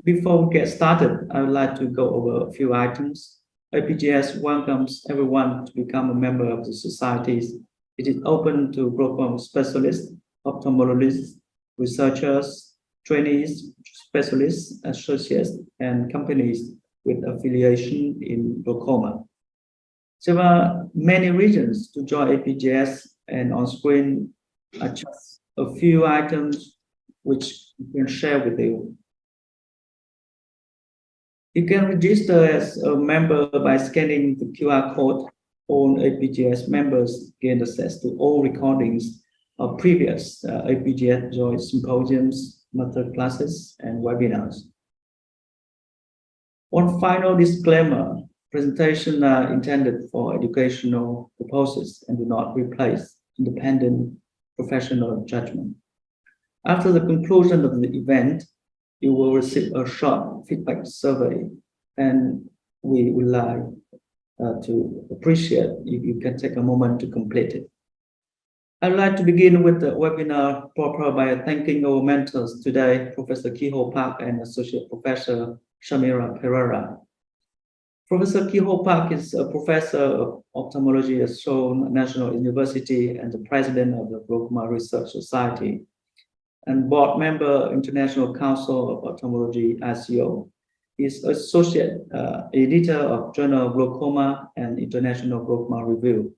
Before we get started, I would like to go over a few items. APGS welcomes everyone to become a member of the societies. It is open to glaucoma specialists, ophthalmologists, researchers, trainees, specialists, associates, and companies with affiliation in glaucoma. There are many reasons to join APGS, and on screen are just a few items which we can share with you. You can register as a member by scanning the QR code. All APGS members gain access to all recordings of previous APGS joint symposiums, master classes, and webinars. One final disclaimer: presentations are intended for educational purposes and do not replace independent professional judgment. After the conclusion of the event, you will receive a short feedback survey, and we would like to appreciate if you can take a moment to complete it. I'd like to begin with the webinar proper by thanking our mentors today, Professor Ki-Ho Park and Associate Professor Shamira Perera. Professor Ki-Ho Park is a professor of ophthalmology at Seoul National University and the president of the Glaucoma Research Society, and board member, International Council of Ophthalmology, ICO. He is associate editor of Journal of Glaucoma and International Glaucoma Review,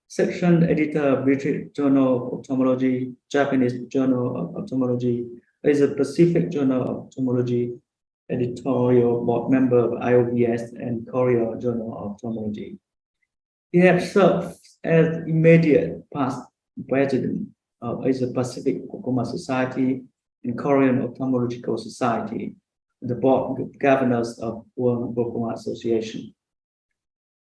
section editor of British Journal of Ophthalmology, Japanese Journal of Ophthalmology, Asia Pacific Journal of Ophthalmology, editorial board member of IOBS and Korea Journal of Ophthalmology. He has served as immediate past president of Asia Pacific Glaucoma Society and Korean Ophthalmological Society, the board of governors of World Glaucoma Association.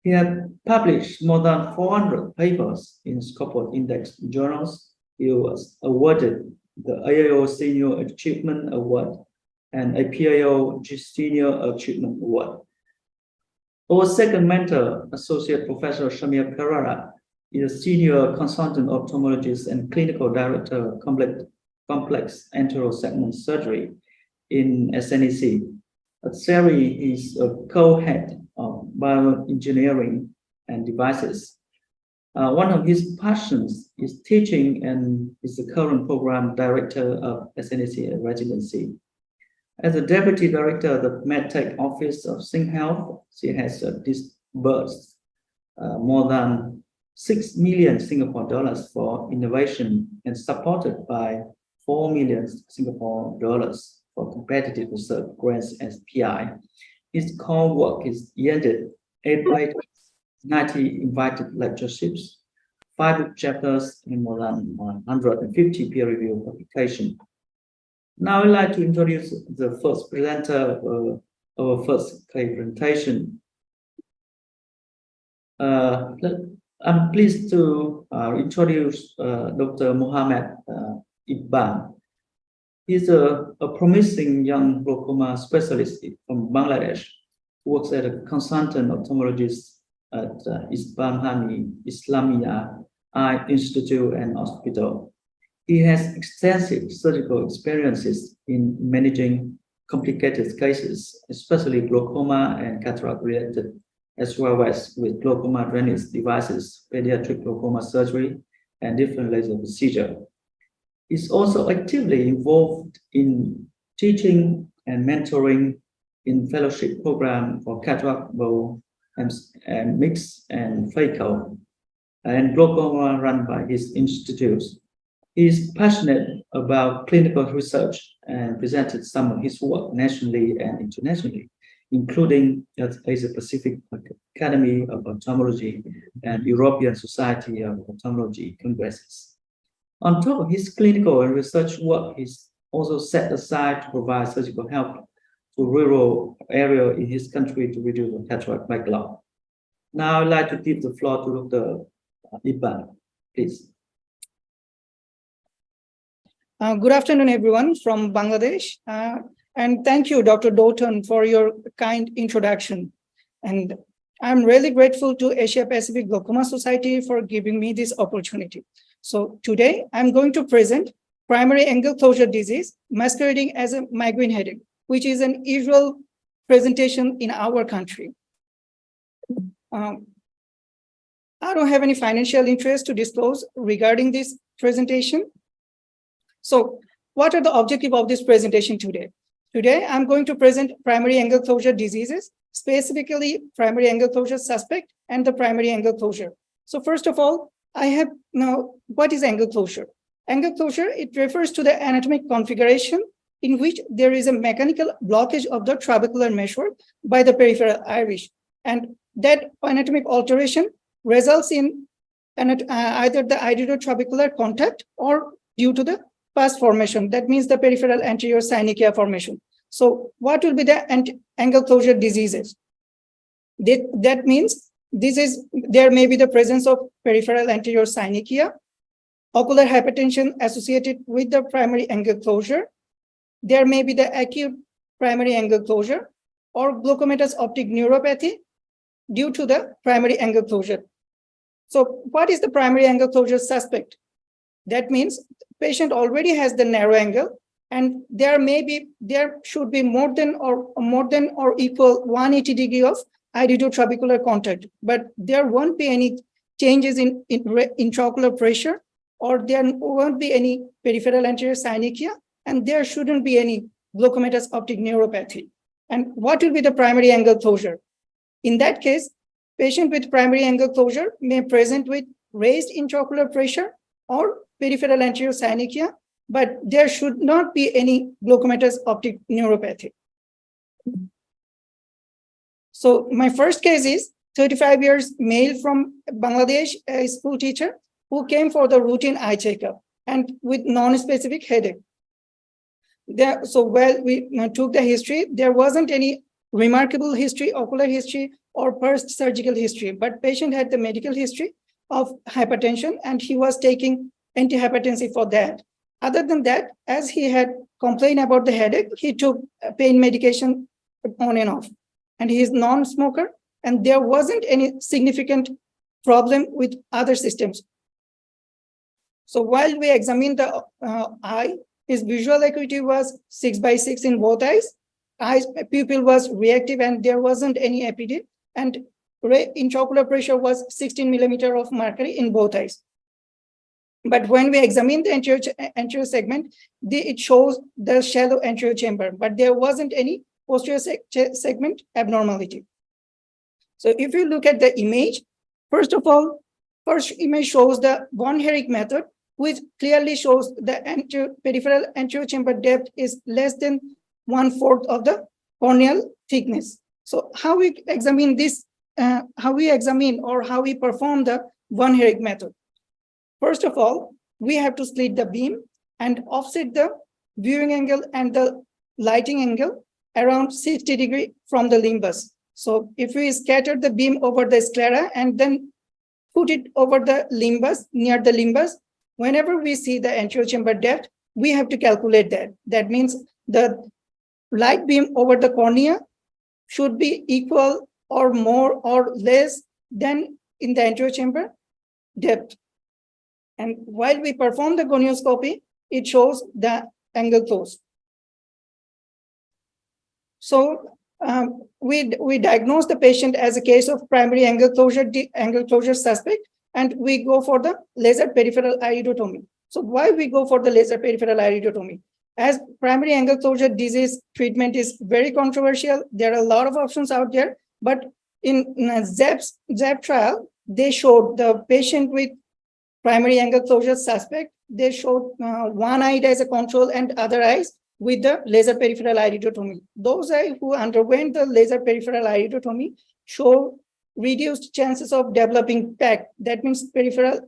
He has published more than 400 papers in Scopus Index journals. He was awarded the AAO Senior Achievement Award and APAO Senior Achievement Award. Our second mentor, Associate Professor Shamira Perera, is a senior consultant ophthalmologist and clinical director of complex anterior segment surgery in SNEC. At SERI, he's a co-head of bioengineering and devices. One of his passions is teaching and is the current program director of SNEC residency. As a deputy director of the MedTech office of SingHealth, she has disbursed more than 6 million Singapore dollars for innovation and supported by 4 million Singapore dollars for competitive research grants as PI. His core work is yielded 8 papers, 90 invited lectureships, 5 chapters, and more than 150 peer-reviewed publications. Now I'd like to introduce the first presenter of our first presentation. I'm pleased to introduce Dr. Mohammed Iqbal. He's a promising young glaucoma specialist from Bangladesh, who works as a consultant ophthalmologist at Isbahani Islamia Eye Institute and Hospital. He has extensive surgical experiences in managing complicated cases, especially glaucoma and cataract related, as well as with glaucoma drainage devices, pediatric glaucoma surgery, and different laser procedure. He's also actively involved in teaching and mentoring in fellowship program for cataract, bow, and mix and Phaco, and glaucoma run by his institutes. He is passionate about clinical research and presented some of his work nationally and internationally, including at Asia Pacific Academy of Ophthalmology and European Society of Ophthalmology congresses. On top of his clinical and research work, he's also set aside to provide surgical help to rural areas in his country to reduce the cataract backlog. Now I'd like to give the floor to Dr. Iqbal, please. Good afternoon, everyone from Bangladesh. And thank you, Dr. Doughton, for your kind introduction. And I'm really grateful to Asia Pacific Glaucoma Society for giving me this opportunity. So today, I'm going to present primary angle closure disease masquerading as a migraine headache, which is an usual presentation in our country. I don't have any financial interest to disclose regarding this presentation. So what are the objectives of this presentation today? Today, I'm going to present primary angle closure diseases, specifically primary angle closure suspect and the primary angle closure. So first of all, I have now, what is angle closure? Angle closure, it refers to the anatomic configuration in which there is a mechanical blockage of the trabecular meshwork by the peripheral iris. And that anatomic alteration results in either the iridotrabecular contact or due to the pus formation. That means the peripheral anterior synechiae formation. So what will be the angle closure diseases? That means there may be the presence of peripheral anterior synechiae, ocular hypertension associated with the primary angle closure. There may be the acute primary angle closure or glaucomatous optic neuropathy due to the primary angle closure. So what is the primary angle closure suspect? That means patient already has the narrow angle, and there should be more than or equal 180 degree of iridotrabecular contact, but there won't be any changes in intraocular pressure, or there won't be any peripheral anterior synechiae, and there shouldn't be any glaucomatous optic neuropathy. And what will be the primary angle closure? In that case, patient with primary angle closure may present with raised intraocular pressure or peripheral anterior synechiae, but there should not be any glaucomatous optic neuropathy. So my first case is 35 years male from Bangladesh, a school teacher who came for the routine eye checkup and with non-specific headache. So while we took the history, there wasn't any remarkable history, ocular history, or post-surgical history, but patient had the medical history of hypertension and he was taking antihypertensive for that. Other than that, as he had complained about the headache, he took pain medication on and off. And he is non-smoker, and there wasn't any significant problem with other systems. So while we examined the eye, his visual acuity was 6/6 in both eyes. Pupil was reactive and there wasn't any APD, and intraocular pressure was 16 millimeter of mercury in both eyes. But when we examine the anterior segment, it shows the shallow anterior chamber, but there wasn't any posterior segment abnormality. So if you look at the image, first image shows the von Herrick method, which clearly shows the peripheral anterior chamber depth is less than 1/4 of the corneal thickness. So how we examine this, how we perform the von Herrick method? First of all, we have to split the beam and offset the viewing angle and the lighting angle around 60 degrees from the limbus. So if we scatter the beam over the sclera and then put it over the limbus, near the limbus, whenever we see the anterior chamber depth, we have to calculate that. That means the light beam over the cornea should be equal or more or less than in the anterior chamber depth. And while we perform the gonioscopy, it shows the angle close. So we diagnose the patient as a case of primary angle closure suspect, and we go for the laser peripheral iridotomy. So why we go for the laser peripheral iridotomy? As primary angle closure disease treatment is very controversial, there are a lot of options out there, but in ZEP trial, they showed the patient with primary angle closure suspect, they showed one eye as a control and other eyes with the laser peripheral iridotomy. Those eyes who underwent the laser peripheral iridotomy show reduced chances of developing PAC. That means peripheral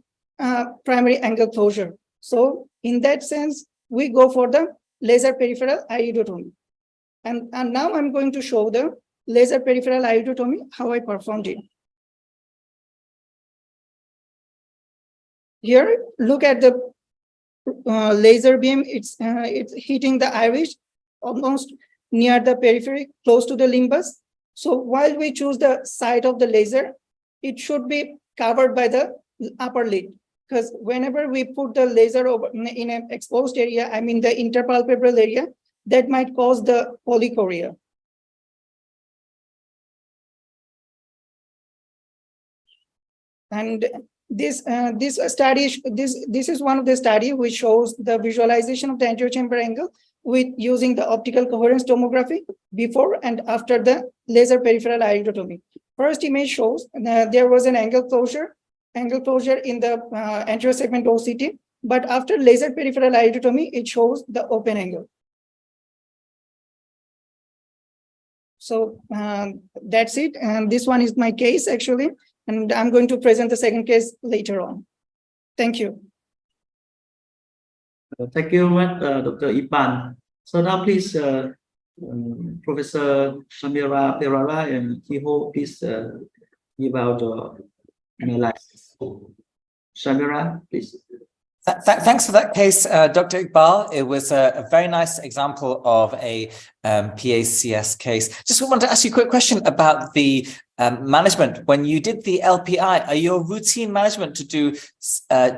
primary angle closure. So in that sense, we go for the laser peripheral iridotomy. And now I'm going to show the laser peripheral iridotomy, how I performed it. Here, look at the laser beam. It's hitting the iris almost near the periphery, close to the limbus. So while we choose the site of the laser, it should be covered by the upper lid, because whenever we put the laser over in an exposed area, I mean the interpalpebral area, that might cause the polychoria. And this is one of the study which shows the visualization of the anterior chamber angle with using the optical coherence tomography before and after the laser peripheral iridotomy. First image shows there was an angle closure in the anterior segment OCT, but after laser peripheral iridotomy, it shows the open angle. So that's it. And this one is my case actually. And I'm going to present the second case later on. Thank you. Thank you, Dr. Iqbal. So now please, Professor Shamira Perera and Kiho, please give out your analysis. Shamira, please. Thanks for that case, Dr. Iqbal. It was a very nice example of a PACS case. Just want to ask you a quick question about the management. When you did the LPI, are your routine management to do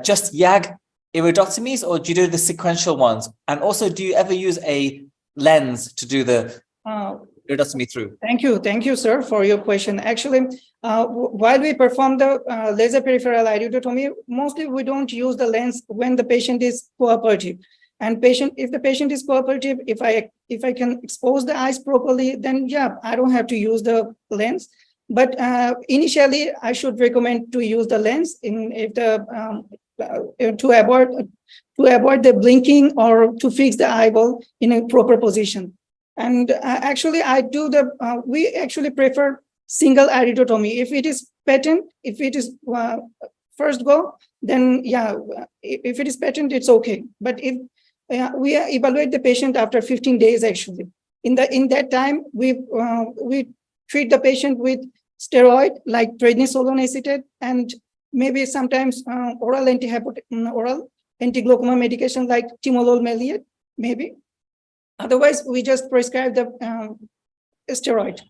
just YAG iridotomies, or do you do the sequential ones? And also, do you ever use a lens to do the iridotomy through? Thank you, sir, for your question. Actually, while we perform the laser peripheral iridotomy, mostly we don't use the lens when the patient is cooperative. And if the patient is cooperative, if I can expose the eyes properly, then yeah, I don't have to use the lens. But initially, I should recommend to use the lens to avoid the blinking or to fix the eyeball in a proper position. And actually, we actually prefer single iridotomy. If it is patent, if it is first go, then yeah, if it is patent, it's okay. But if we evaluate the patient after 15 days, actually, in that time, we treat the patient with steroid like prednisolone acetate, and maybe sometimes oral anti-glaucoma medication like timolol maleate, maybe. Otherwise, we just prescribe the steroid.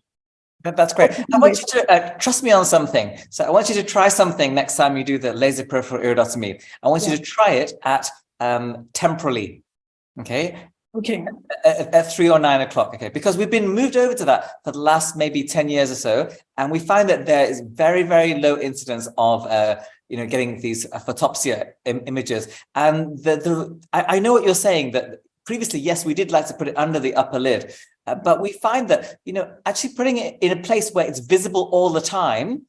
That's great. I want you to trust me on something. So I want you to try something next time you do the laser peripheral iridotomy. I want you to try it at temporally. Okay. Okay. At 3 or 9 o'clock. Okay. Because we've been moved over to that for the last maybe 10 years or so. And we find that there is very, very low incidence of getting these photopsia images. And I know what you're saying, that previously, yes, we did like to put it under the upper lid, but we find that, actually putting it in a place where it's visible all the time,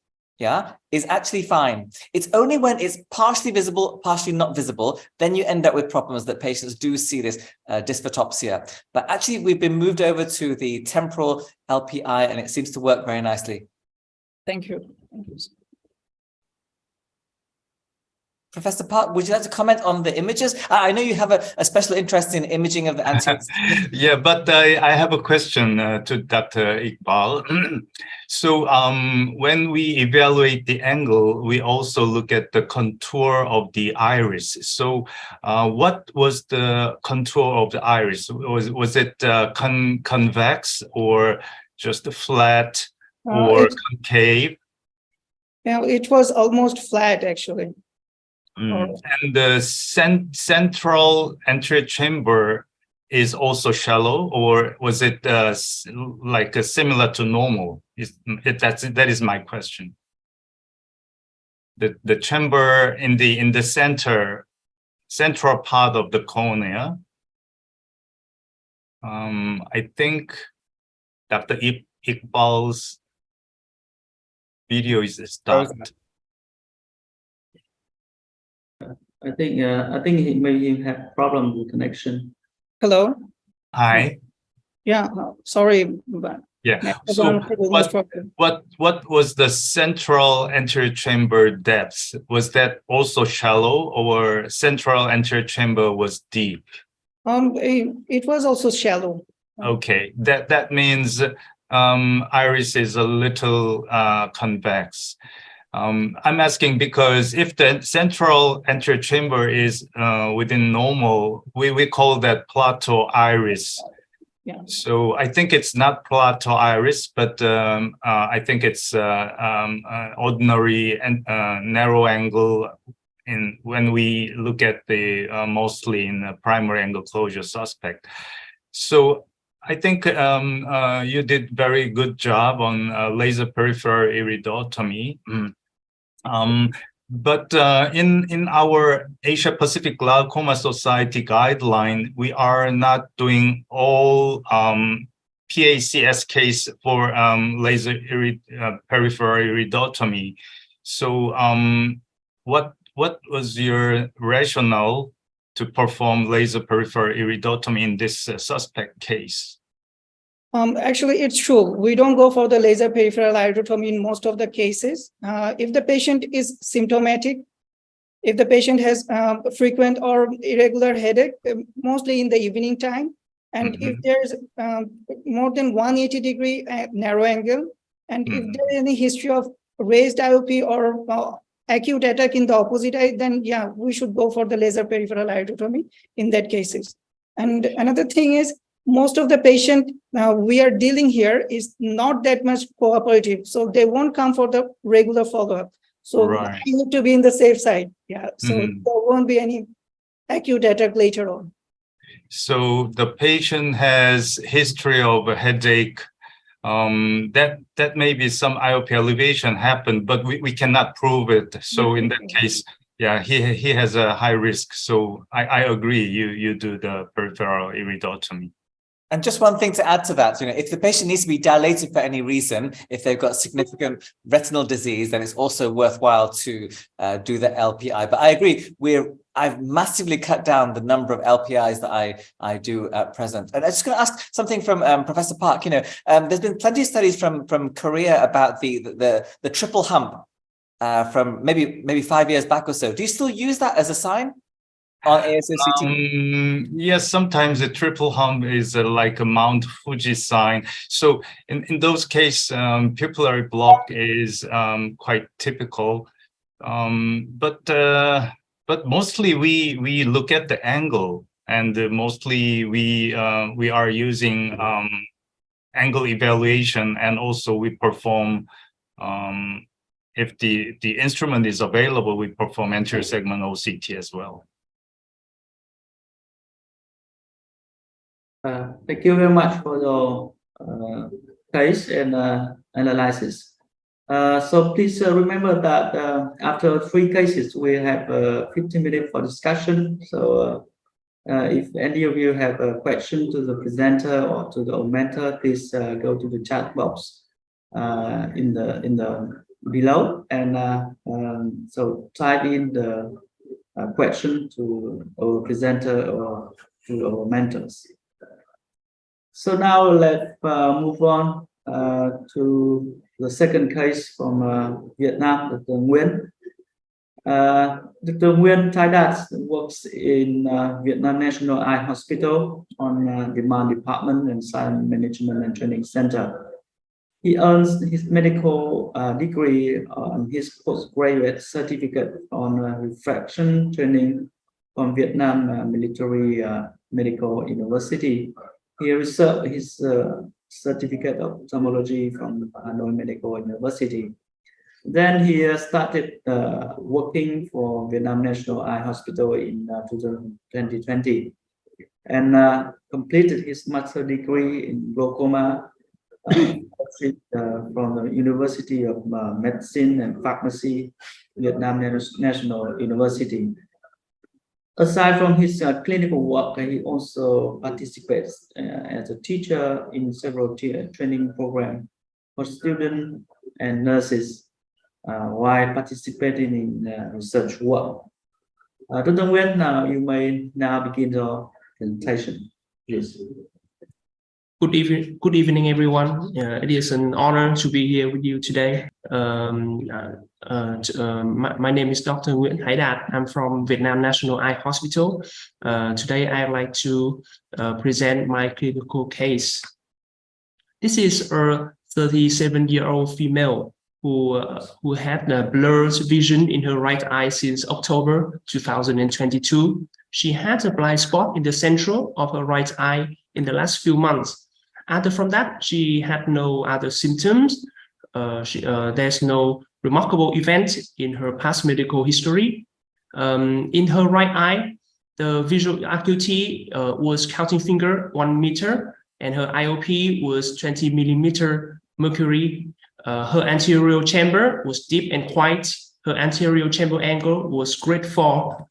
is actually fine. It's only when it's partially visible, partially not visible, then you end up with problems that patients do see this dysphotopsia. But actually, we've been moved over to the temporal LPI, and it seems to work very nicely. Thank you. Thank you. Professor Park, would you like to comment on the images? I know you have a special interest in imaging of the anterior. Yeah, but I have a question to Dr. Iqbal. So when we evaluate the angle, we also look at the contour of the iris. So what was the contour of the iris? Was it convex or just flat or concave? Yeah, it was almost flat, actually. And the central anterior chamber is also shallow, or was it similar to normal? That is my question. The chamber in the central part of the cornea. I think Dr. Iqbal's video is stopped. I think maybe have problem with connection. Hello. Hi. Yeah. Sorry, but yeah. So what was the central anterior chamber depth? Was that also shallow, or central anterior chamber was deep? It was also shallow. Okay. That means iris is a little convex. I'm asking because if the central anterior chamber is within normal, we call that plateau iris. Yeah. So I think it's not plateau iris, but I think it's ordinary and narrow angle when we look at the mostly in the primary angle closure suspect. So I think you did very good job on laser peripheral iridotomy. But in our Asia Pacific Glaucoma Society guideline, we are not doing all PACS case for laser peripheral iridotomy. So what was your rationale to perform laser peripheral iridotomy in this suspect case? Actually, it's true. We don't go for the laser peripheral iridotomy in most of the cases. If the patient is symptomatic, if the patient has frequent or irregular headache, mostly in the evening time, and if there's more than 180-degree narrow angle, and if there is any history of raised IOP or acute attack in the opposite eye, then yeah, we should go for the laser peripheral iridotomy in that cases. And another thing is, most of the patient we are dealing here is not that much cooperative, so they won't come for the regular follow-up. So right. You need to be in the safe side. Yeah, so there won't be any acute attack later on. So the patient has history of a headache. That maybe some IOP elevation happened, but we cannot prove it. So in that case, yeah, he has a high risk. So I agree. You do the peripheral iridotomy. And just one thing to add to that, if the patient needs to be dilated for any reason, if they've got significant retinal disease, then it's also worthwhile to do the LPI. But I agree, I've massively cut down the number of LPIs that I do at present. And I'm just going to ask something from Professor Park. There's been plenty of studies from Korea about the triple hump from maybe 5 years back or so. Do you still use that as a sign on ASOCT? Yes, sometimes the triple hump is like a Mount Fuji sign. So in those cases, pupillary block is quite typical. But mostly we look at the angle, and mostly we are using angle evaluation, and also we perform if the instrument is available, we perform anterior segment OCT as well. Thank you very much for your case and analysis. So please remember that after 3 cases, we have 15 minutes for discussion. So if any of you have a question to the presenter or to the augmenter, please go to the chat box in the below, and so type in the question to our presenter or to our mentors. So now let's move on to the second case from Vietnam, Dr. Nguyen. Dr. Nguyen Thai Dat works in Vietnam National Eye Hospital on Demand Department and Science Management and Training Center. He earns his medical degree on his postgraduate certificate on refraction training from Vietnam Military Medical University. He received his certificate of ophthalmology from Hanoi Medical University. Then he started working for Vietnam National Eye Hospital in 2020, and completed his master's degree in glaucoma from the University of Medicine and Pharmacy, Vietnam National University. Aside from his clinical work, he also participates as a teacher in several training programs for students and nurses while participating in research work. Dr. Nguyen, you may now begin your presentation, please. Good evening, everyone. It is an honor to be here with you today. My name is Dr. Nguyễn Thái Đạt. I'm from Vietnam National Eye Hospital. Today, I'd like to present my clinical case. This is a 37-year-old female who had a blurred vision in her right eye since October 2022. She had a blind spot in the central of her right eye in the last few months. From that, she had no other symptoms. There's no remarkable event in her past medical history. In her right eye, the visual acuity was counting finger 1 meter, and her IOP was 20 millimeter mercury. Her anterior chamber was deep and quiet. Her anterior chamber angle was grade 4.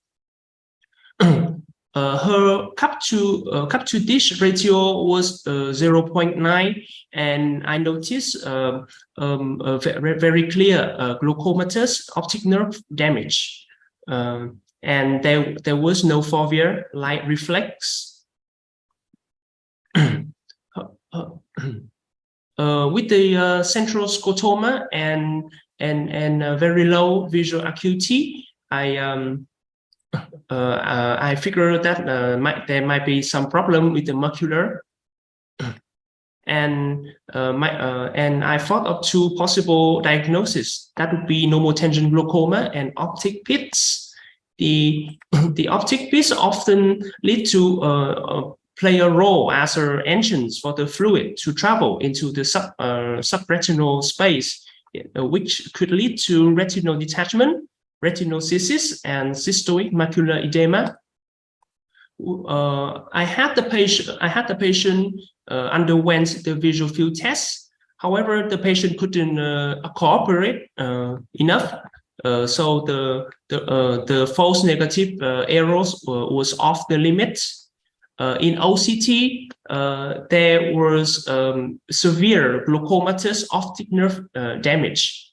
Her cup to dish ratio was 0.9, and I noticed very clear glaucomatous optic nerve damage, and there was no foveal light reflex. With the central scotoma and very low visual acuity, I figured that there might be some problem with the macular, and I thought of 2 possible diagnoses. That would be normal tangent glaucoma and optic pits. The optic pits often lead to play a role as an entrance for the fluid to travel into the subretinal space, which could lead to retinal detachment, retinoschisis, and cystoid macular edema. I had the patient underwent the visual field test. However, the patient couldn't cooperate enough, so the false negative errors was off the limit. In OCT, there was severe glaucomatous optic nerve damage.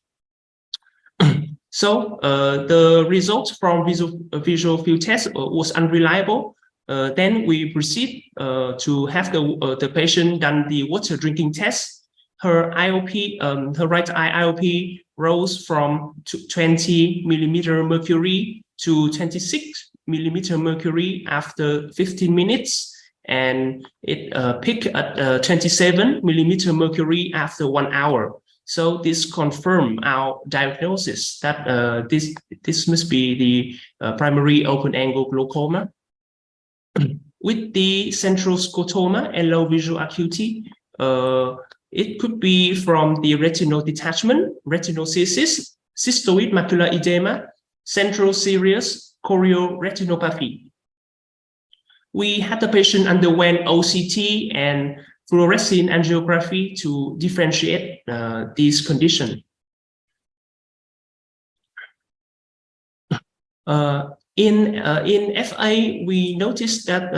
So the results from visual field test was unreliable. Then we proceed to have the patient done the water drinking test. Her IOP, her right eye IOP rose from 20 millimeter mercury to 26 millimeter mercury after 15 minutes, and it peaked at 27 millimeter mercury after 1 hour. So this confirmed our diagnosis that this must be the primary open-angle glaucoma. With the central scotoma and low visual acuity, it could be from the retinal detachment, retinoschisis, cystoid macular edema, central serous chorioretinopathy. We had the patient underwent OCT and fluorescein angiography to differentiate these conditions. In FA, we noticed that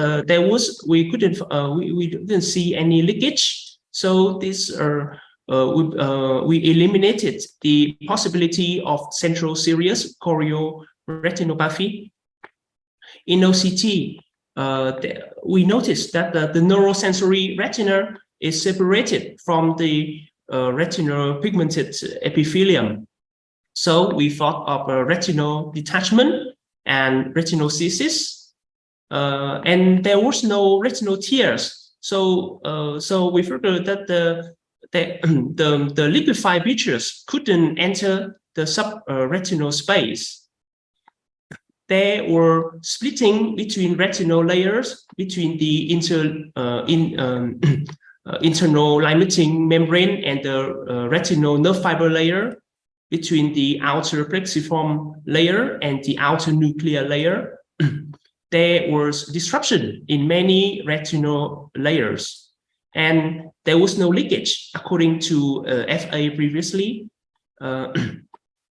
we didn't see any leakage. So this we eliminated the possibility of central serous chorioretinopathy. In OCT, we noticed that the neurosensory retina is separated from the retinal pigmented epithelium. So we thought of a retinal detachment and retinoschisis, and there was no retinal tears. So we figured that the liquefied features couldn't enter the subretinal space. They were splitting between retinal layers between the internal limiting membrane and the retinal nerve fiber layer, between the outer plexiform layer and the outer nuclear layer. There was disruption in many retinal layers, and there was no leakage according to FA previously.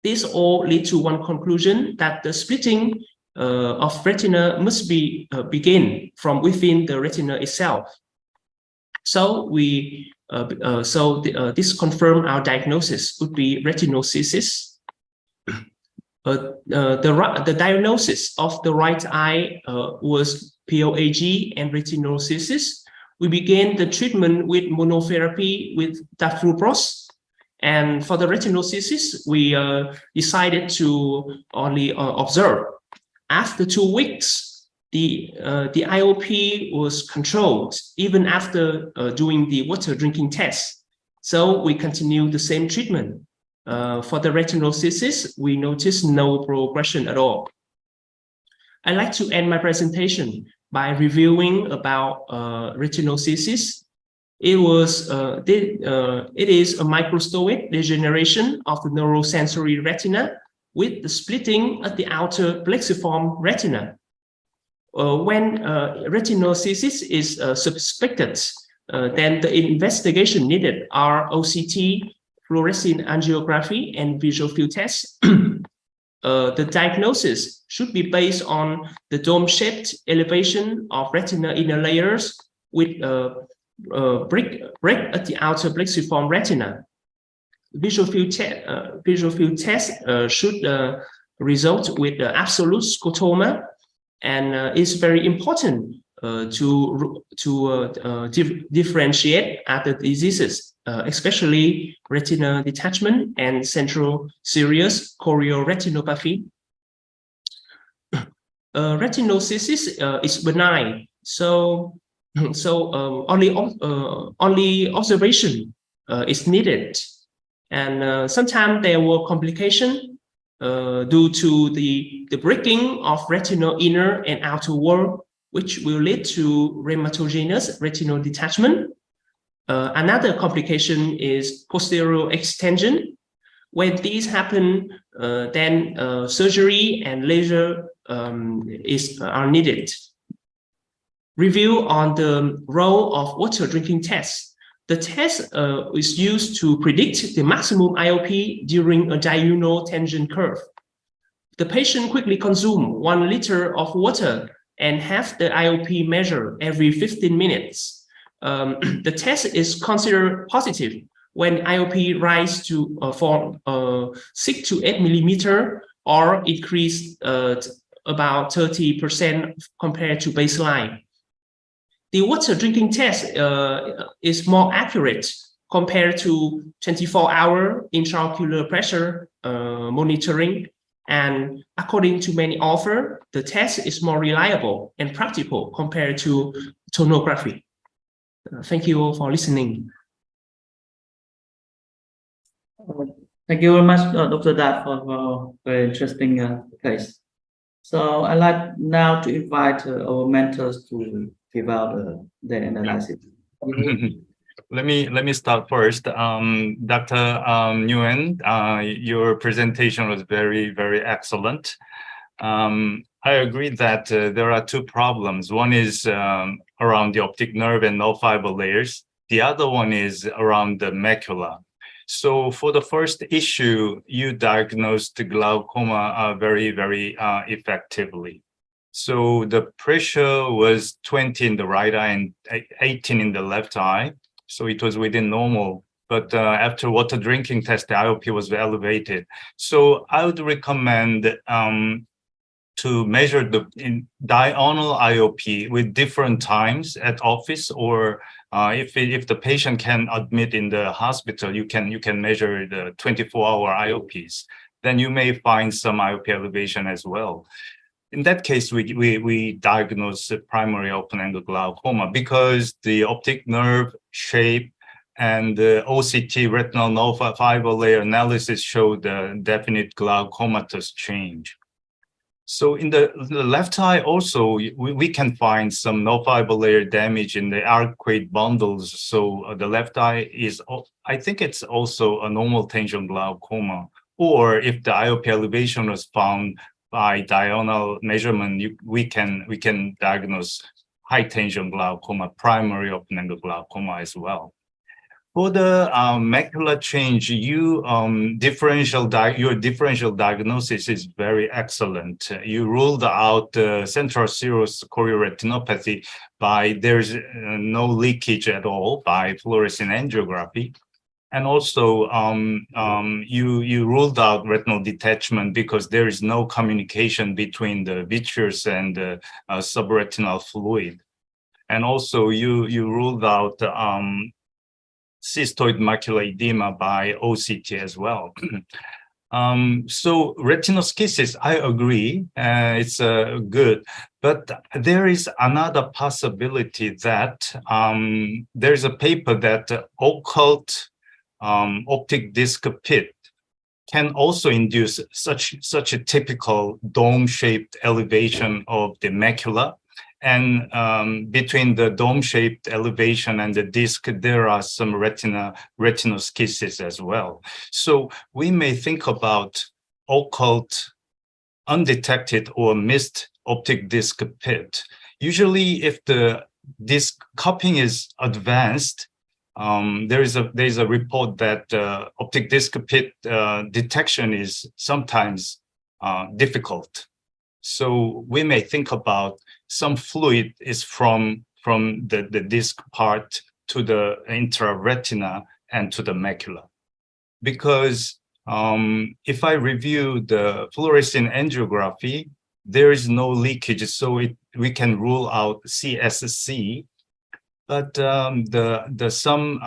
This all lead to one conclusion, that the splitting of retina must be begin from within the retina itself. So this confirmed our diagnosis would be retinoschisis. The diagnosis of the right eye was POAG and retinoschisis. We began the treatment with monotherapy with daflupros. And for the retinoschisis, we decided to only observe. After 2 weeks, the IOP was controlled even after doing the water drinking test. So we continued the same treatment. For the retinoschisis, we noticed no progression at all. I'd like to end my presentation by reviewing about retinoschisis. It is a microstoid degeneration of the neurosensory retina with the splitting of the outer plexiform retina. when retinoschisis is suspected, then the investigation needed are OCT, fluorescein angiography, and visual field tests. The diagnosis should be based on the dome-shaped elevation of retinal inner layers with break at the outer plexiform retina. Visual field test should result with absolute scotoma, and it's very important to differentiate other diseases, especially retinal detachment and central serous chorioretinopathy. Retinoschisis is benign, so only observation is needed, and sometimes there were complications due to the breaking of retinal inner and outer wall, which will lead to rhematogenous retinal detachment. Another complication is posterior extension. When these happen, then surgery and laser are needed. Review on the role of water drinking test. The test is used to predict the maximum IOP during a diurnal tangent curve. The patient quickly consumes 1 liter of water and have the IOP measured every 15 minutes. The test is considered positive when IOP rise to from 6 to 8 millimeter or increase about 30% compared to baseline. The water drinking test is more accurate compared to 24-hour intraocular pressure monitoring. And according to many authors, the test is more reliable and practical compared to tomography. Thank you all for listening. Thank you very much, Dr. Dat, for a very interesting case. So I'd like now to invite our mentors to give out their analysis. Let me start first. Dr. Nguyen, your presentation was very excellent. I agree that there are 2 problems. One is around the optic nerve and nerve fiber layers. The other one is around the macula. So for the first issue, you diagnosed glaucoma very effectively. So the pressure was 20 in the right eye and 18 in the left eye. So it was within normal. But after water drinking test, the IOP was elevated. So I would recommend to measure the diurnal IOP with different times at office, or if the patient can admit in the hospital, you can measure the 24-hour IOPs. Then you may find some IOP elevation as well. In that case, we diagnose primary open-angle glaucoma because the optic nerve shape and the OCT retinal nerve fiber layer analysis showed the definite glaucomatous change. So in the left eye also, we can find some nerve fiber layer damage in the arcuate bundles. So the left eye is, I think it's also a normal tangent glaucoma. Or if the IOP elevation was found by diurnal measurement, we can diagnose high tangent glaucoma, primary open-angle glaucoma as well. For the macular change, your differential diagnosis is very excellent. You ruled out central serous chorioretinopathy by there's no leakage at all by fluorescein angiography. And also, you ruled out retinal detachment because there is no communication between the vitreous and the subretinal fluid. And also, you ruled out cystoid macular edema by OCT as well. So retinoschisis, I agree, it's good, but there is another possibility that there's a paper that occult optic disc pit can also induce such a typical dome-shaped elevation of the macula. And between the dome-shaped elevation and the disc, there are some retinoschisis as well. So we may think about occult, undetected or missed optic disc pit. Usually, if the disc cupping is advanced, there is a report that optic disc pit detection is sometimes difficult. So we may think about some fluid is from the disc part to the intraretina and to the macula. Because if I review the fluorescein angiography, there is no leakage, so we can rule out CSC. But some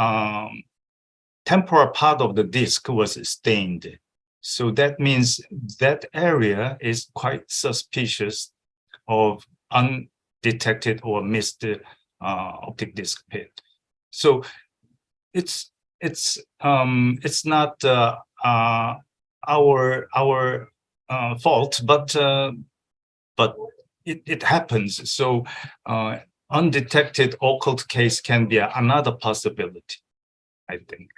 temporal part of the disc was stained. So that means that area is quite suspicious of undetected or missed optic disc pit. So it's not our fault, but it happens. So undetected occult case can be another possibility, I think.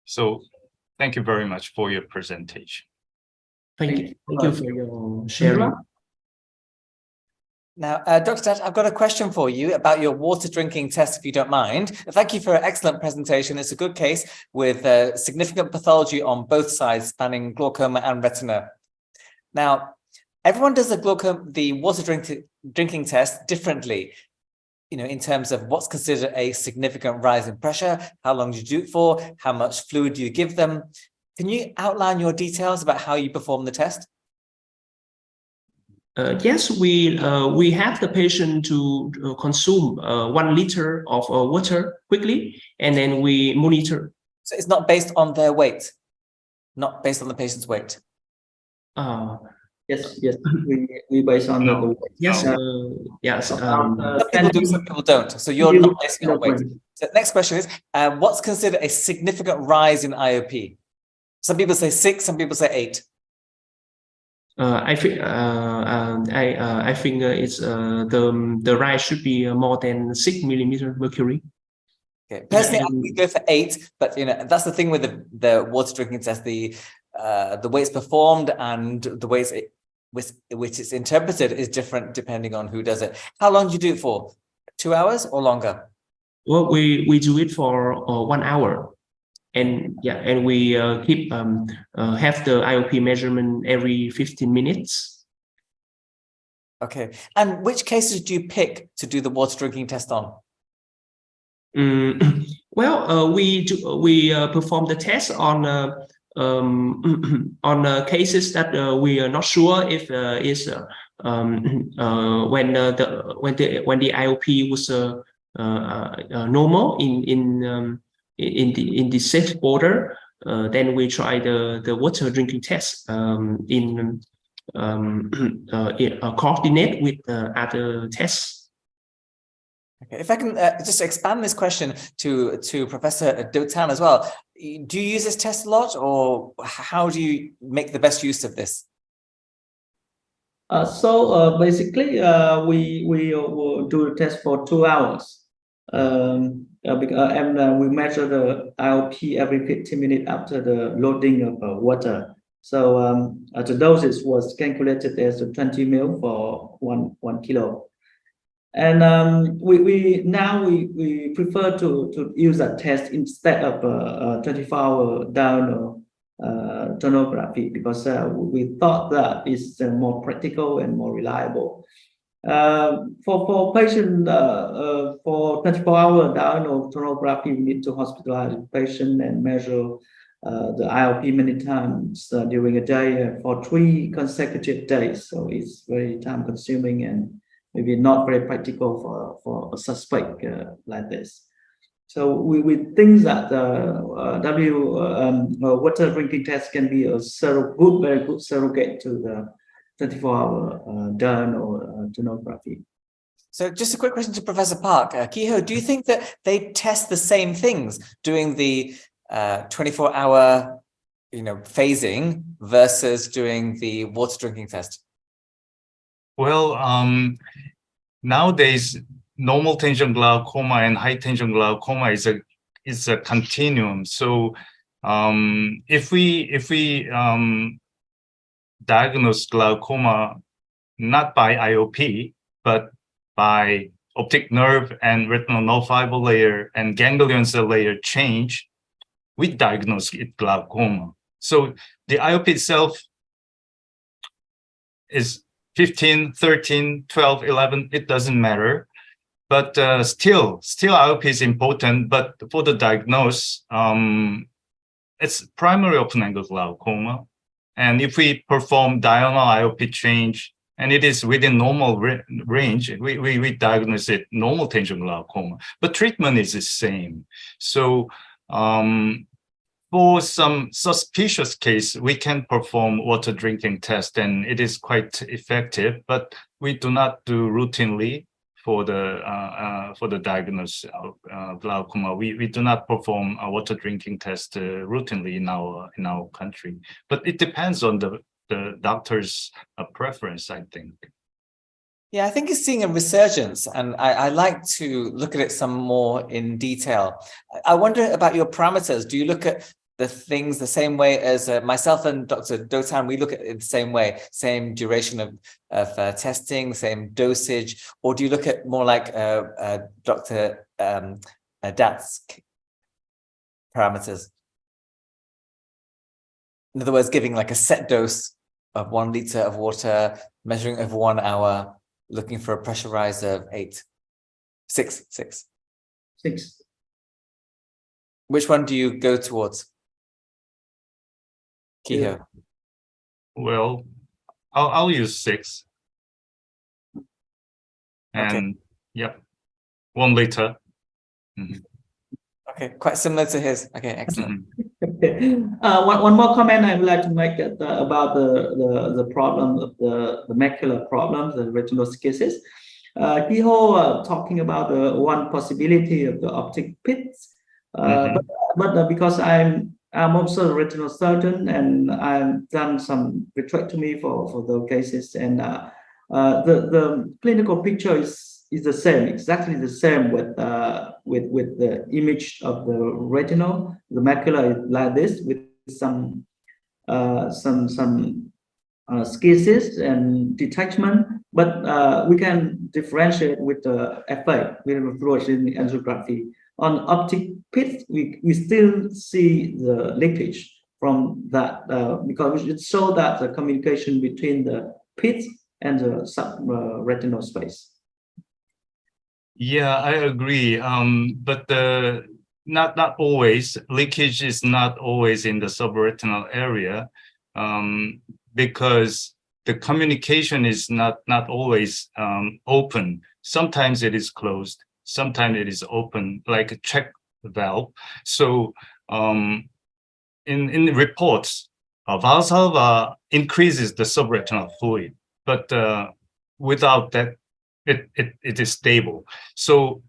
So thank you very much for your presentation. Thank you for your sharing. Now, Dr. Tat, I've got a question for you about your water drinking test, if you don't mind. Thank you for an excellent presentation. It's a good case with significant pathology on both sides, spanning glaucoma and retina. Now, everyone does the water drinking test differently, in terms of what's considered a significant rise in pressure, how long do you do it for, how much fluid do you give them? Can you outline your details about how you perform the test? Yes, we have the patient to consume 1 liter of water quickly, and then we monitor. So it's not based on their weight, not based on the patient's weight? Yes, we based on the yes, yes. Some people do, some people don't. So you're not basing on weight. So next question is, what's considered a significant rise in IOP? Some people say 6, some people say 8. I think it's the rise should be more than 6 millimeter mercury. Okay. Personally, I would go for 8, but that's the thing with the water drinking test. The way it's performed and the way which it's interpreted is different depending on who does it. How long do you do it for? 2 hours or longer? Well, we do it for 1 hour, and we keep have the IOP measurement every 15 minutes. Okay, and which cases do you pick to do the water drinking test on? Well, we perform the test on cases that we are not sure if is when the IOP was normal in the safe border. Then we try the water drinking test coordinate with other tests. Okay, if I can just expand this question to Professor Dotan as well. Do you use this test a lot, or how do you make the best use of this? Basically, we will do the test for 2 hours. And we measure the IOP every 15 minutes after the loading of water. So the dosage was calculated as 20 ml for 1 kilo. And we prefer to use that test instead of 24-hour down sonography, because we thought that is more practical and more reliable. For patient for 24-hour down or sonography, we need to hospitalize the patient and measure the IOP many times during a day for 3 consecutive days. So it's very time consuming and maybe not very practical for a suspect like this. So we think that water drinking test can be a very good surrogate to the 24-hour done or sonography. So just a quick question to Professor Park. Kiho, do you think that they test the same things doing the 24-hour phasing versus doing the water drinking test? Well, nowadays, normal tension glaucoma and high tension glaucoma is a continuum. So if we diagnose glaucoma not by IOP, but by optic nerve and retinal nerve fiber layer and ganglion cell layer change, we diagnose it glaucoma. So the IOP itself is 15, 13, 12, 11, it doesn't matter. But still IOP is important, but for the diagnosis, it's primary open angle glaucoma. And if we perform diurnal IOP change, and it is within normal range, we diagnose it normal tangent glaucoma, but treatment is the same. So for some suspicious case, we can perform water drinking test, and it is quite effective, but we do not do routinely for the diagnosis of glaucoma. We do not perform a water drinking test routinely in our country, but it depends on the doctor's preference, I think. Yeah, I think it's seeing a resurgence, and I like to look at it some more in detail. I wonder about your parameters. Do you look at the things the same way as myself and Dr. Dotan? We look at it the same way, same duration of testing, same dosage, or do you look at more like Dr. Dat's parameters? In other words, giving like a set dose of 1 liter of water, measuring over 1 hour, looking for a pressure rise of 6. Which one do you go towards? Kiho. Well, I'll use 6. And okay. Yep, 1 liter. Mm-hmm. Okay, quite similar to his. Okay, excellent. Mm-hmm. One more comment I would like to make about the problem of the macular problems, the retinoschisis. Kiho talking about one possibility of the optic pits, but because I'm also a retinal surgeon, and I've done some vitrectomy for those cases, and the clinical picture is the same, exactly the same with the image of the retinal. The macula is like this with some schisis and detachment, but we can differentiate with the FA, with the fluorescent angiography. On optic pits, we still see the leakage from that because it shows that the communication between the pits and the subretinal space. Yeah, I agree. But not always. Leakage is not always in the subretinal area, because the communication is not always open. Sometimes it is closed. Sometimes it is open, like a check valve. So in reports, Valsalva increases the subretinal fluid, but without that, it is stable. So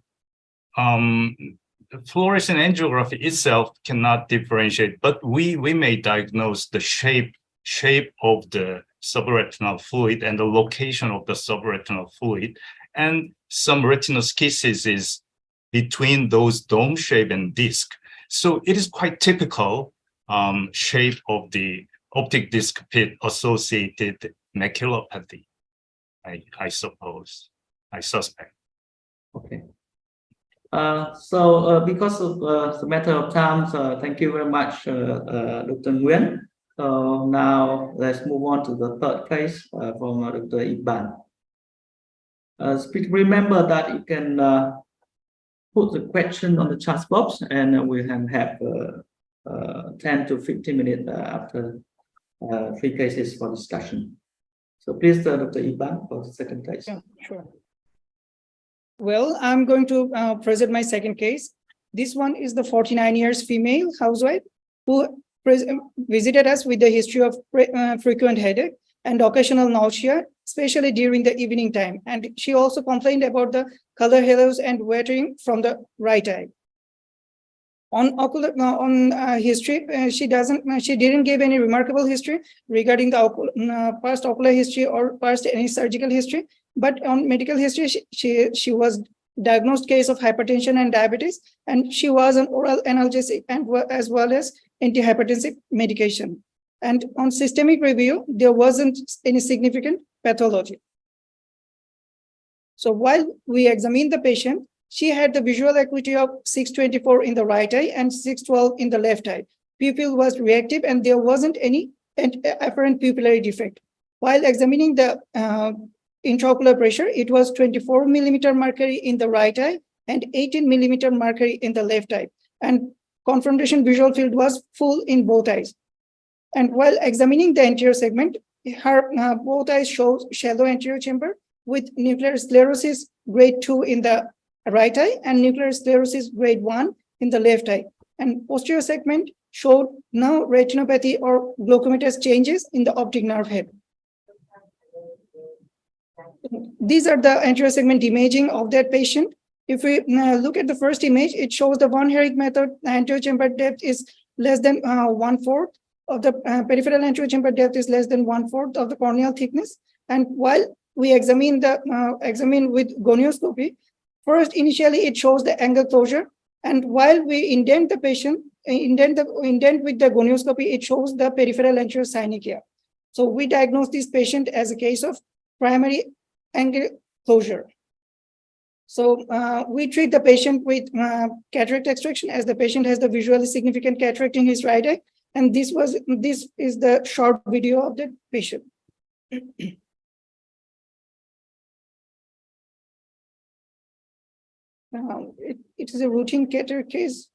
fluorescent angiography itself cannot differentiate, but we may diagnose the shape of the subretinal fluid and the location of the subretinal fluid, and some retinoschisis is between those dome shape and disc. So it is quite typical shape of the optic disc pit associated maculopathy, I suppose. I suspect. Okay. So because of the matter of time, thank you very much, Dr. Nguyen. So now let's move on to the third case from Dr. Iqbal. Please remember that you can put the question on the chat box, and we can have 10 to 15 minutes after 3 cases for discussion. So please, Dr. Iqbal, for the second case. Yeah, sure. Well, I'm going to present my second case. This one is the 49 years female housewife who visited us with a history of frequent headache and occasional nausea, especially during the evening time. And she also complained about the color halos and wetting from the right eye. On ocular history, she didn't give any remarkable history regarding the past ocular history or past any surgical history. But on medical history, she was diagnosed case of hypertension and diabetes, and she was on oral analgesic and as well as antihypertensive medication. And on systemic review, there wasn't any significant pathology. So while we examined the patient, she had the visual acuity of 624 in the right eye and 612 in the left eye. Pupil was reactive and there wasn't any apparent pupillary defect. While examining the intraocular pressure, it was 24 millimeter mercury in the right eye and 18 millimeter mercury in the left eye. And confrontation visual field was full in both eyes. And while examining the anterior segment, her both eyes show shallow anterior chamber with nuclear sclerosis grade 2 in the right eye and nuclear sclerosis grade 1 in the left eye. And posterior segment showed no retinopathy or glaucomatous changes in the optic nerve head. These are the anterior segment imaging of that patient. If we look at the first image, it shows the von Herrick method. The anterior chamber depth is less than 1/4 of the peripheral anterior chamber depth is less than 1/4 of the corneal thickness. And while we examine with gonioscopy, first initially it shows the angle closure, and while we indent the patient, indent with the gonioscopy, it shows the peripheral anterior synechia. So we diagnose this patient as a case of primary angle closure. So we treat the patient with cataract extraction, as the patient has the visually significant cataract in his right eye. And this is the short video of the patient. It is a routine cataract case.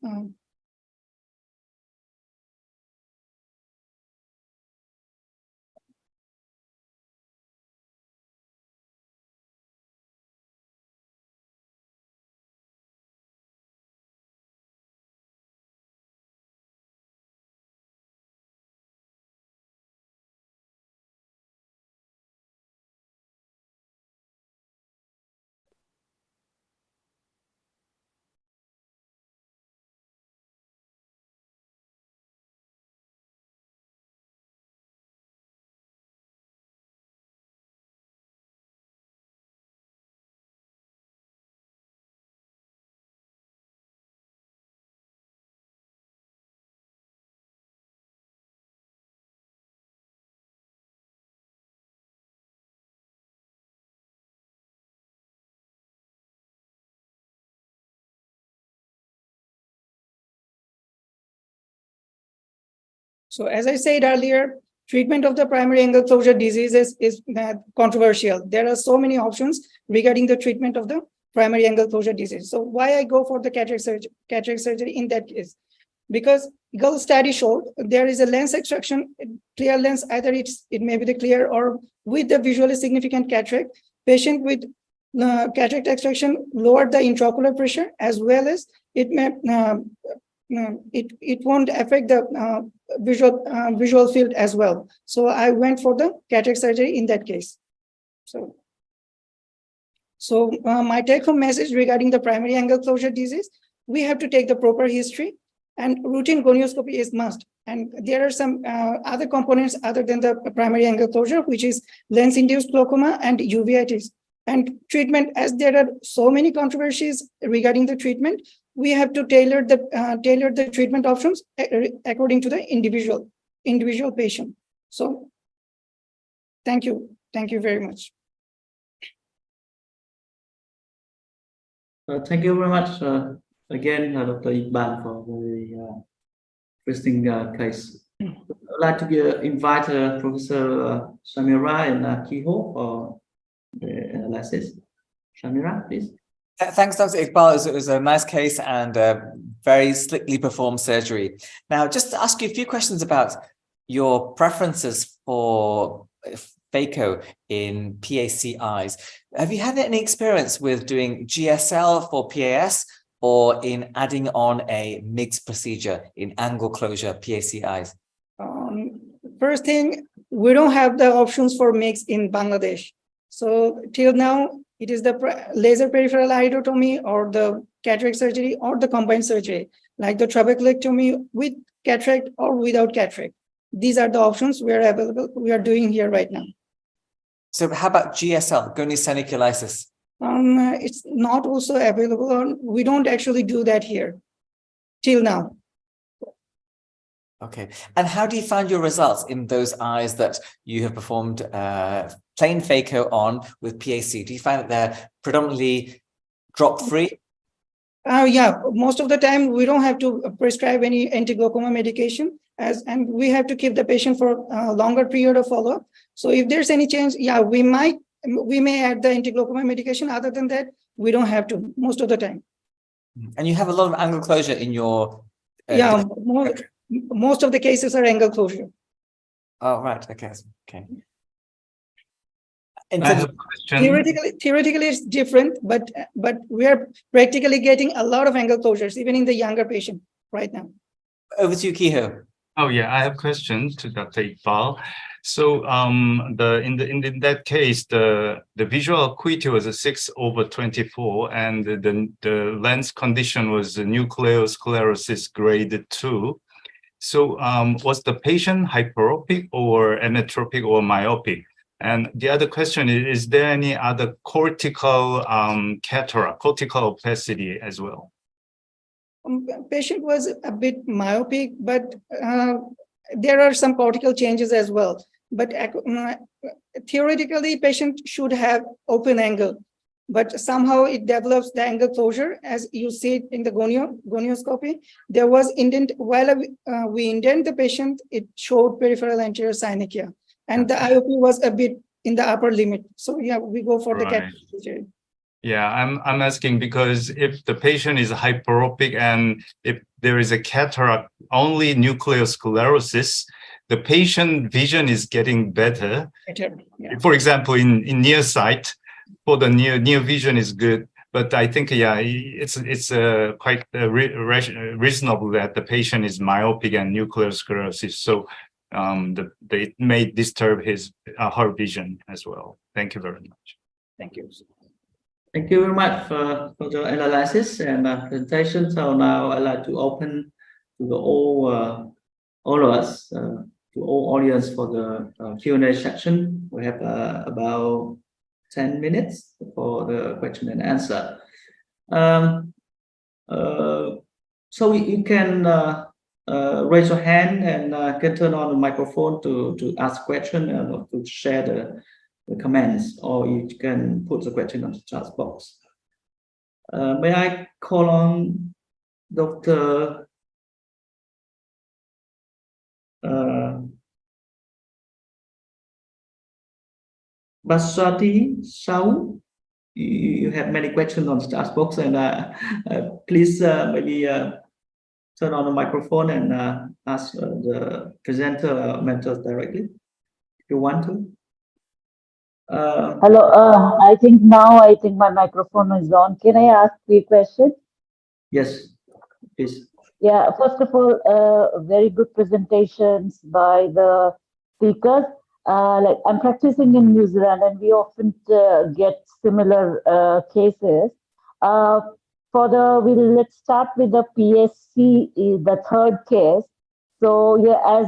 So as I said earlier, treatment of the primary angle closure diseases is controversial. There are so many options regarding the treatment of the primary angle closure disease. So why I go for the cataract surgery in that case? Because Gull study showed there is a lens extraction, clear lens, either it may be the clear or with the visually significant cataract. Patient with cataract extraction lowered the intraocular pressure, as well as it may it won't affect the visual field as well. So I went for the cataract surgery in that case. So my take-home message regarding the primary angle closure disease, we have to take the proper history, and routine gonioscopy is must. And there are some other components other than the primary angle closure, which is lens-induced glaucoma and uveitis. And treatment, as there are so many controversies regarding the treatment, we have to tailor the treatment options according to the individual patient. So thank you very much. Thank you very much again, Dr. Iqbal, for a very interesting case. I'd like to invite Professor Shamira and Kiho for the analysis. Shamira, please. Thanks, Dr. Iqbal. It was a nice case and very slickly performed surgery. Now, just to ask you a few questions about your preferences for Phaco in PAC eyes. Have you had any experience with doing GSL for PAS or in adding on a MIGS procedure in angle closure PAC eyes? First thing, we don't have the options for MIGS in Bangladesh. So till now, it is the laser peripheral iridotomy or the cataract surgery or the combined surgery, like the trabeculectomy with cataract or without cataract. These are the options we are doing here right now. So how about GSL, goniosynechilisis? It's not also available. We don't actually do that here till now. Okay. And how do you find your results in those eyes that you have performed plain phaco on with PAC? Do you find that they're predominantly drop-free? Yeah, most of the time we don't have to prescribe any anti-glaucoma medication, and we have to keep the patient for a longer period of follow-up. So if there's any change, yeah, we may add the anti-glaucoma medication. Other than that, we don't have to most of the time. And you have a lot of angle closure in your Yeah, most of the cases are angle closure. Oh, right. Okay. Okay. In I terms have of a question. Theoretically it's different, but we are practically getting a lot of angle closures even in the younger patient right now. over to you, Kiho. Oh yeah, I have questions to Dr. Iqbal. So in that case, the visual acuity was a 6/24, and the lens condition was nucleosclerosis grade 2. So was the patient hyperopic or ametropic or myopic? And the other question is there any other cortical cataract, cortical opacity as well? Patient was a bit myopic, but there are some cortical changes as well. But theoretically, patient should have open angle, but somehow it develops the angle closure, as you see it in the gonioscopy. There was indent while we indent the patient, it showed peripheral anterior synechia, and the IOP was a bit in the upper limit. So yeah, we go for the cataract surgery. Yeah, I'm asking because if the patient is hyperopic and if there is a cataract, only nucleosclerosis, the patient vision is getting better. Yeah. For example, in near sight, for the near vision is good. But I think, yeah, it's quite reasonable that the patient is myopic and nucleosclerosis. So it may disturb her vision as well. Thank you very much. Thank you. Thank you very much for your analysis and presentation. So now I'd like to open to the all of us, to all audience for the Q&A section. We have about 10 minutes for the question and answer. So you can raise your hand and can turn on the microphone to ask question and to share the comments, or you can put the question on the chat box. May I call on Dr. Baswati Shau? You have many questions on the chat box, and please maybe turn on the microphone and ask the presenter or mentors directly if you want to. Hello, I think my microphone is on. Can I ask 3 questions? Yes, please. Yeah, first of all, very good presentations by the speakers. Like I'm practicing in New Zealand, and we often get similar cases. Let's start with the PSC, the third case. So yeah, as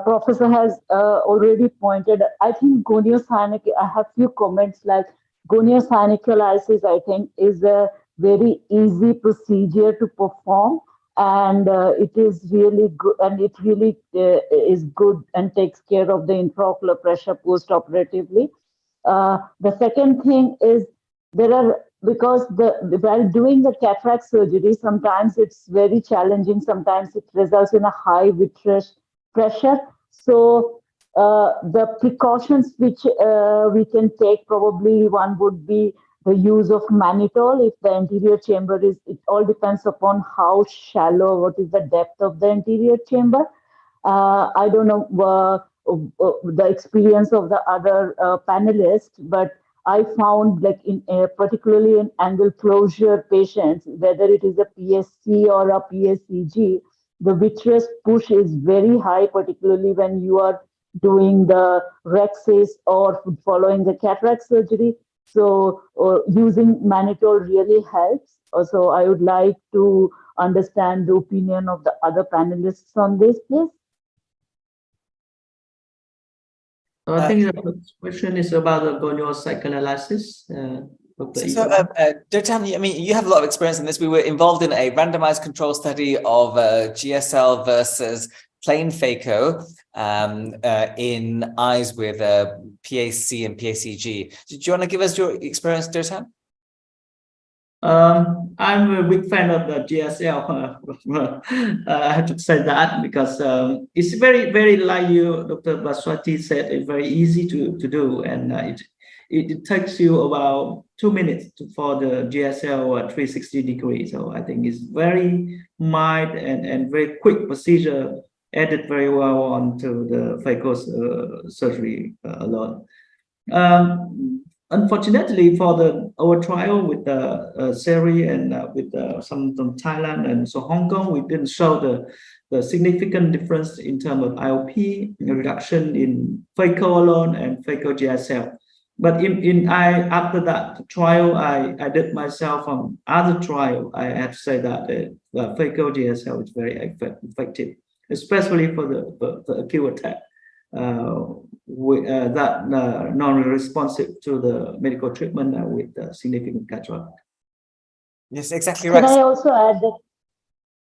Professor has already pointed, I think I have few comments like goniosynechalisis, I think, is a very easy procedure to perform, and it is really good, and it really is good and takes care of the intraocular pressure post-operatively. The second thing is because while doing the cataract surgery, sometimes it's very challenging, sometimes it results in a high vitreous pressure. So the precautions which we can take, probably one would be the use of mannitol if the anterior chamber it all depends upon how shallow, what is the depth of the anterior chamber. I don't know the experience of the other panelists, but I found like particularly in angle closure patients, whether it is a PSC or a PSCG, the vitreous push is very high, particularly when you are doing the rexis or following the cataract surgery. So using mannitol really helps. Also, I would like to understand the opinion of the other panelists on this, please. So I think the first question is about the goniosynechalisis. Dr. So, Iqbal. Dr. Han, I mean, you have a lot of experience in this. We were involved in a randomized control study of GSL versus plain phaco in eyes with PAC and PACG. Do you want to give us your experience, Dr. Han? I'm a big fan of the GSL. I have to say that because it's very like you, Dr. Baswati said, it's very easy to do, and it takes you about 2 minutes for the GSL 360 degrees. So I think it's very mild and very quick procedure, added very well onto the phaco surgery alone. Unfortunately, for our trial with Seri and with some from Thailand and so Hong Kong, we didn't show the significant difference in terms of IOP, reduction in phaco alone and phaco GSL. But after that trial, I did myself from other trial. I have to say that the phaco GSL is very effective, especially for the acute attack. That non-responsive to the medical treatment with significant cataract. Yes, exactly right. Can I also add that?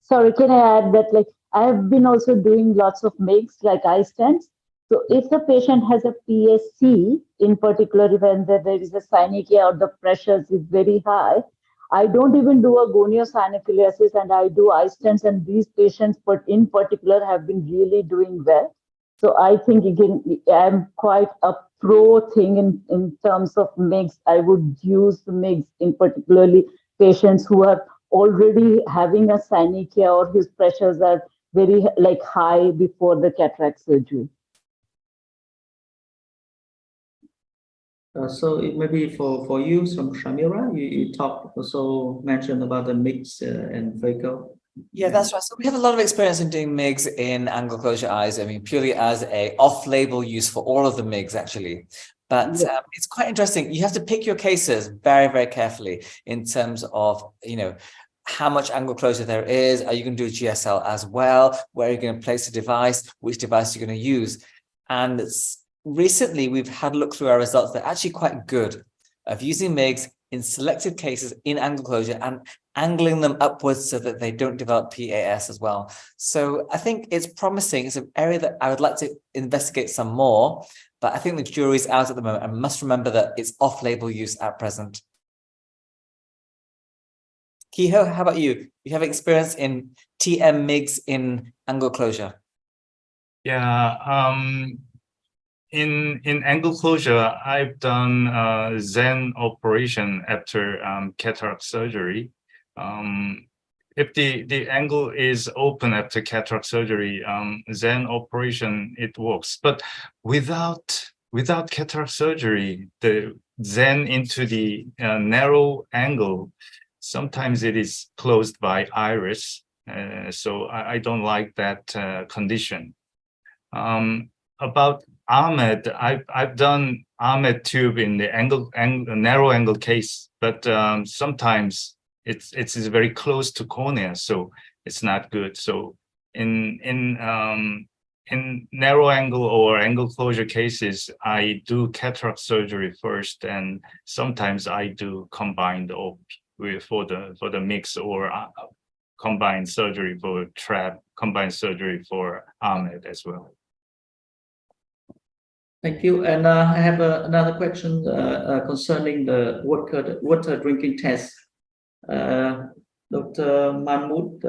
Sorry, can I add that? Like, I have been also doing lots of MIGS, like eye stents. So if the patient has a PSC, in particular, when there is a synechia or the pressures is very high, I don't even do a goniosynophiliasis and I do eye stents, and these patients, but in particular, have been really doing well. So I think again, I'm quite a pro thing in terms of MIGS. I would use the MIGS in particularly patients who are already having a synechia or his pressures are very like high before the cataract surgery. So it may be for you, from Shamira, you talked also mentioned about the mix and phaco. Yeah, that's right. So we have a lot of experience in doing MIGS in angle closure eyes. I mean, purely as a off-label use for all of the MIGS, actually. But it's quite interesting. You have to pick your cases very carefully in terms of, how much angle closure there is. Are you going to do a GSL as well? Where are you going to place the device? Which device are you going to use? And recently, we've had a look through our results. They're actually quite good of using MIGS in selected cases in angle closure and angling them upwards so that they don't develop PAS as well. So I think it's promising. It's an area that I would like to investigate some more, but I think the jury's out at the moment. I must remember that it's off-label use at present. Kiho, how about you? You have experience in TM MIGS in angle closure? Yeah, in angle closure, I've done Zen operation after cataract surgery. If the angle is open after cataract surgery, Zen operation, it works. But without cataract surgery, the Zen into the narrow angle, sometimes it is closed by iris. So I don't like that condition. About Ahmed, I've done Ahmed tube in the narrow angle case, but sometimes it's very close to cornea, so it's not good. So in narrow angle or angle closure cases, I do cataract surgery first, and sometimes I do combined OP for the mix, or combined surgery for Trab, combined surgery for Ahmed as well. Thank you. And I have another question concerning the water drinking test. Dr. Mahmood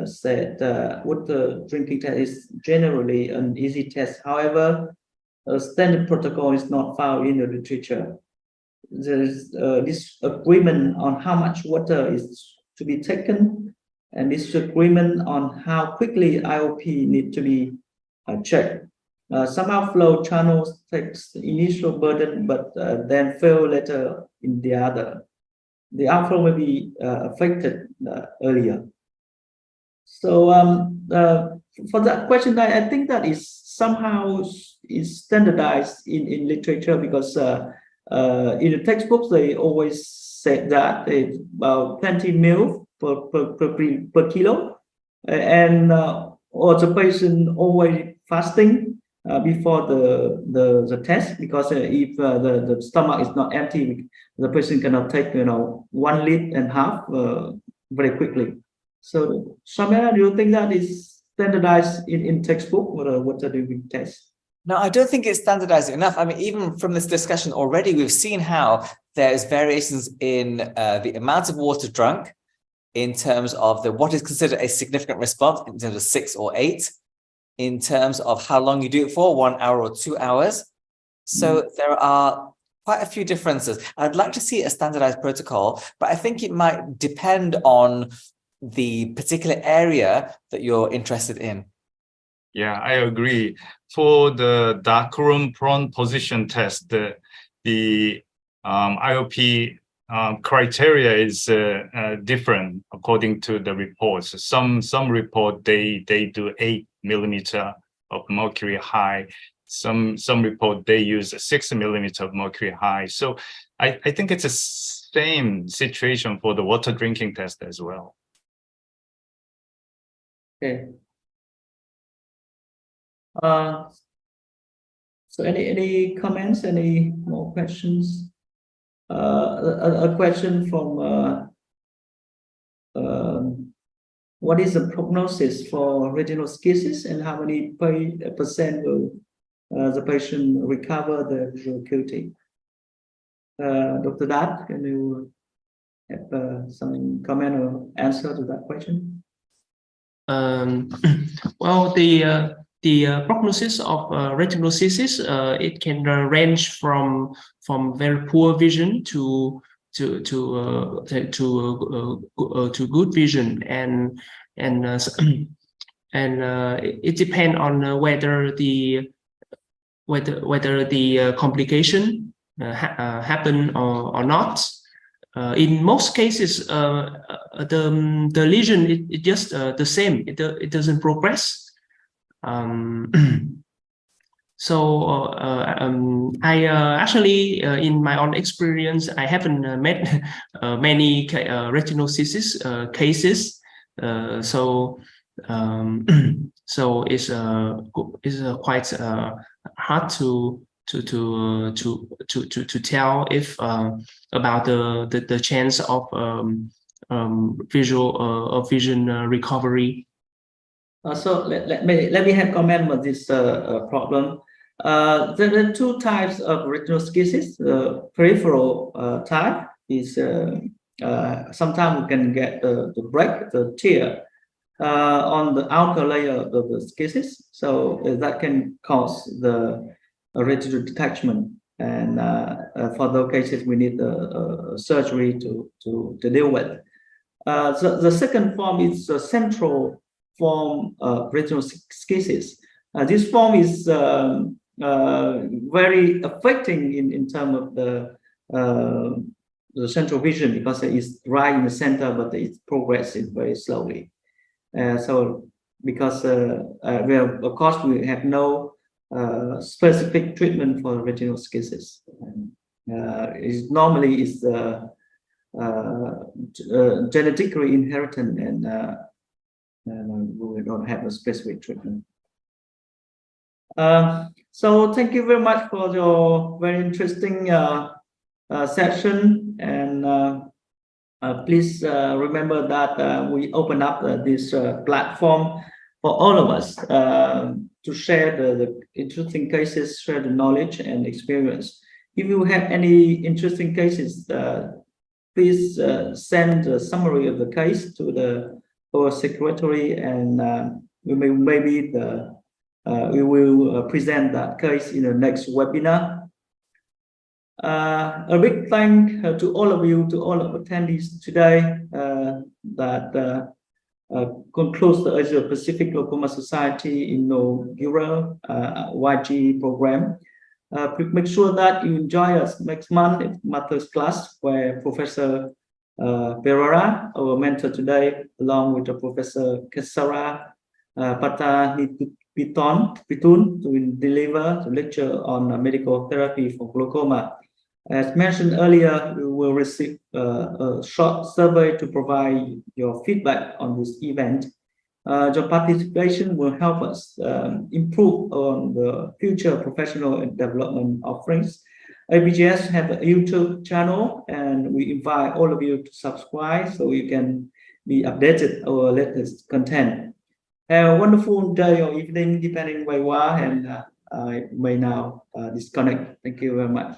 said water drinking test is generally an easy test. However, a standard protocol is not found in the literature. There is disagreement on how much water is to be taken, and disagreement on how quickly IOP need to be checked. Some outflow channels takes the initial burden, but then fail later in the other. The outflow may be affected earlier. So for that question, I think that is somehow is standardized in literature, because in the textbooks they always said that it's about 20 ml per kilo, and or the patient always fasting. before the test, because if the stomach is not empty, the patient cannot take 1.5 liters very quickly. So Shamira, do you think that is standardized in textbook, or what are the tests? No, I don't think it's standardized enough. I mean, even from this discussion already, we've seen how there's variations in the amount of water drunk, in terms of what is considered a significant response, in terms of 6 or 8, in terms of how long you do it for, 1 hour or 2 hours. So there are quite a few differences. I'd like to see a standardized protocol, but I think it might depend on the particular area that you're interested in. Yeah, I agree. For the darkroom prone position test, the IOP criteria is different according to the reports. Some report they do 8 millimeter of mercury high. Some report they use 6 millimeter of mercury high. So I think it's the same situation for the water drinking test as well. Okay. So any comments? Any more questions? A question from what is the prognosis for retinoschisis, and how many percent will the patient recover the visual acuity? Dr. Dat, can you have some comment or answer to that question? Well, the prognosis of retinoschisis, it can range from very poor vision to good vision, and it depends on whether the complication happen or not. In most cases, the lesion it just the same. It doesn't progress. So I actually, in my own experience, I haven't met many retinoschisis cases. So it's quite hard to tell if about the chance of vision recovery. So let me have comment on this problem. There are two types of retinoschisis. Peripheral type is sometimes we can get the break, the tear on the outer layer of the schisis. So that can cause the retinal detachment, and for those cases we need the surgery to deal with. So the second form is the central form of retinoschisis. This form is very affecting in terms of the central vision, because it is right in the center, but it's progressing very slowly. So because of course we have no specific treatment for retinoschisis. It normally is genetically inherited, and we don't have a specific treatment. So thank you very much for your very interesting session, and please remember that we open up this platform for all of us to share the interesting cases, share the knowledge and experience. If you have any interesting cases, please send a summary of the case to our secretary, and we will present that case in the next webinar. A big thank to all of you, to all of attendees today. That concludes the Asia Pacific Glaucoma Society inaugural YG program. Please make sure that you enjoy us next month in Matters class, where Professor Perera, our mentor today, along with the Professor Kesara Pitun, will deliver the lecture on medical therapy for glaucoma. As mentioned earlier, we will receive a short survey to provide your feedback on this event. Your participation will help us improve on the future professional and development offerings. APGS have a YouTube channel, and we invite all of you to subscribe so you can be updated our latest content. Have a wonderful day or evening, depending where you are, and I may now disconnect. Thank you very much.